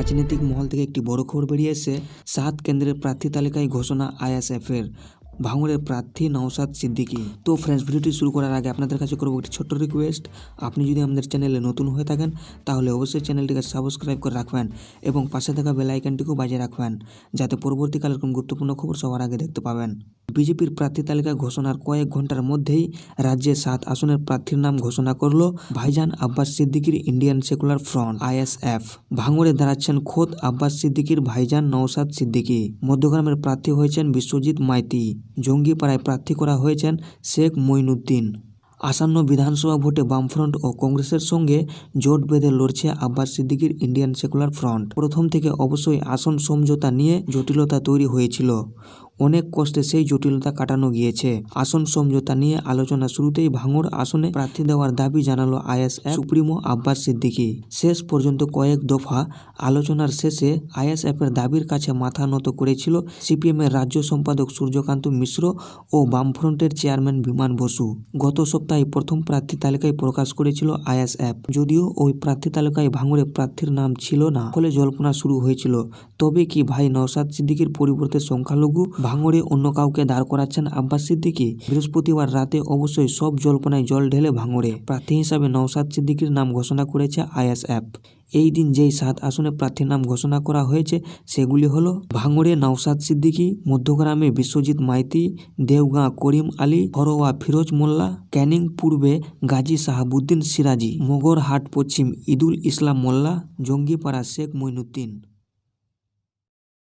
রাজনৈতিক মহল থেকে একটি বড় খবর বেরিয়ে এসে 7 কেন্দ্রের প্রার্থী তালিকায় ঘোষণা ISF-এর। ভাঙড়ের প্রার্থী নওশাদ সিদ্দিকী। তো ফ্রেন্ডস, ভিডিওটি শুরু করার আগে আপনাদের কাছে করবো একটি ছোট্ট রিকোয়েস্ট। আপনি যদি আমাদের চ্যানেলে নতুন হয়ে থাকেন তাহলে অবশ্যই চ্যানেলটিকে সাবস্ক্রাইব করে রাখবেন এবং পাশে থাকা বেল আইকনটিকেও বাজিয়ে রাখবেন, যাতে পরবর্তীকালে এরকম গুরুত্বপূর্ণ খবর সবার আগে দেখতে পাবেন। বিজেপির প্রার্থী তালিকা ঘোষণার কয়েক ঘন্টার মধ্যেই রাজ্যে 7 আসনের প্রার্থীর নাম ঘোষণা করল ভাইজান আব্বাস সিদ্দিকির ইন্ডিয়ান সেকুলার ফ্রন্ট ISF। ভাঙড়ে দাঁড়াচ্ছেন খোদ আব্বাস সিদ্দিকির ভাইজান নওশাদ সিদ্দিকী। মধ্যগ্রামের প্রার্থী হয়েছেন বিশ্বজিৎ মাইতি। জঙ্গিপাড়ায় প্রার্থী করা হয়েছেন শেখ মঈনুদ্দিন। আসন্ন বিধানসভা ভোটে বামফ্রন্ট ও কংগ্রেসের সঙ্গে জোট বেঁধে লড়ছে আব্বাস সিদ্দিকির ইন্ডিয়ান সেকুলার ফ্রন্ট। প্রথম থেকে অবশ্যই আসন সমঝোতা নিয়ে জটিলতা তৈরি হয়েছিল। অনেক কষ্টে সেই জটিলতা কাটানো গিয়েছে। আসন সমঝোতা নিয়ে আলোচনা শুরুতেই ভাঙড় আসনে প্রার্থী দেওয়ার দাবি জানালো ISF সুপ্রিমো আব্বাস সিদ্দিকী। শেষ পর্যন্ত কয়েক দফা আলোচনার শেষে ISF-এর দাবির কাছে মাথা নত করেছিল CPM-এর রাজ্য সম্পাদক সূর্যকান্ত মিশ্র ও বামফ্রন্টের চেয়ারম্যান বিমান বসু। গত সপ্তাহে প্রথম প্রার্থী তালিকায় প্রকাশ করেছিল ISF। যদিও ওই প্রার্থী তালিকায় ভাঙড়ে প্রার্থীর নাম ছিল না, ফলে জল্পনা শুরু হয়েছিল তবে কি ভাই নওশাদ সিদ্দিকীর পরিবর্তে সংখ্যালঘু ভাঙড়ে অন্য কাউকে দাঁড় করাচ্ছেন আব্বাস সিদ্দিকী। বৃহস্পতিবার রাতে অবশ্যই সব জল্পনায় জল ঢেলে ভাঙড়ে প্রার্থী হিসাবে নওশাদ সিদ্দিকীর নাম ঘোষণা করেছে ISF। এই দিন যেই 7 আসনে প্রার্থীর নাম ঘোষণা করা হয়েছে সেগুলি হলো ভাঙড়ে নওশাদ সিদ্দিকী, মধ্যগ্রামে বিশ্বজিৎ মাইতি, দেওগাঁ করিম আলী, হরোয়া ফিরোজ মোল্লা, ক্যানিং পূর্বে গাজী সাহাবুদ্দিন সিরাজি, মগরহাট পশ্চিম ঈদুল ইসলাম মোল্লা, জঙ্গিপাড়া শেখ মঈনুদ্দিন।